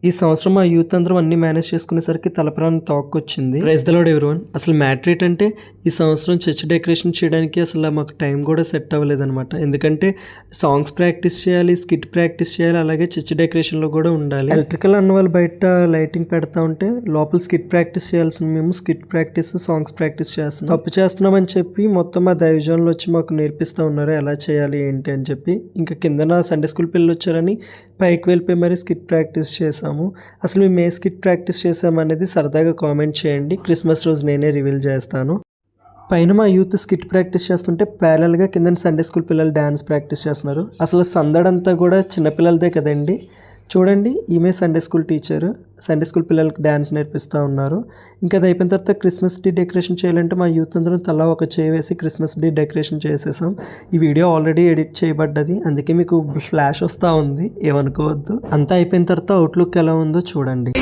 ఈ సంవత్సరం మా యూత్ అందరం అన్ని మేనేజ్ చేసుకునేసరికి తలప్రాణం తోక్కొచ్చింది. Praise the lord everyone. అసలు మ్యాటర్ ఏంటంటే ఈ సంవత్సరం చర్చ్ డెకరేషన్ చేయడానికి అసలు మాకు టైం కూడా సెట్ అవ్వలేదన్నమాట. ఎందుకంటే సాంగ్స్ ప్రాక్టీస్ చేయాలి, స్కిట్ ప్రాక్టీస్ చేయాలి, అలాగే చర్చ్ డెకరేషన్లో కూడా ఉండాలి. ఎలక్ట్రికల్ అన్న వాళ్ళు బయట లైటింగ్ పెడతా ఉంటే లోపల స్కిట్ ప్రాక్టీస్ చేయాల్సిన మేము స్కిట్ ప్రాక్టీస్, సాంగ్స్ ప్రాక్టీస్ చేస్తున్నాం. తప్పు చేస్తున్నామని చెప్పి మొత్తం మా దైవజనులు వచ్చి మాకు నేర్పిస్తూ ఉన్నారు ఎలా చేయాలి ఏంటి అని చెప్పి. ఇంకా కిందన సండే స్కూల్ పిల్లలు వచ్చారని పైకి వెళ్ళిపోయి మరి స్కిట్ ప్రాక్టీస్ చేసాము. అసలు మేము ఏ స్కిట్ ప్రాక్టీస్ చేసామనేది సరదాగా కామెంట్ చేయండి. క్రిస్మస్ రోజు నేనే రివీల్ చేస్తాను. పైన మా యూత్ స్కిట్ ప్రాక్టీస్ చేస్తుంటే ప్యారల్గా కింద సండే స్కూల్ పిల్లలు డ్యాన్స్ ప్రాక్టీస్ చేస్తున్నారు. అసలు సందడంతా కూడా చిన్నపిల్లలదే కదండి. చూడండి, ఈమె Sunday school teacher Sunday school పిల్లలకి డ్యాన్స్ నేర్పిస్తూ ఉన్నారు. ఇంకా అది అయిపోయిన తర్వాత క్రిస్మస్ డే డెకరేషన్ చేయాలంటే మా యూత్ అందరం తలా ఒక చేయి వేసి క్రిస్మస్ డే డెకరేషన్ చేసేసాం. ఈ వీడియో ఆల్రెడీ ఎడిట్ చేయబడ్డది, అందుకే మీకు ఫ్లాష్ వస్తూ ఉంది, ఏమనుకోవద్దు. అంతా అయిపోయిన తర్వాత అవుట్లుక్ ఎలా ఉందో చూడండి.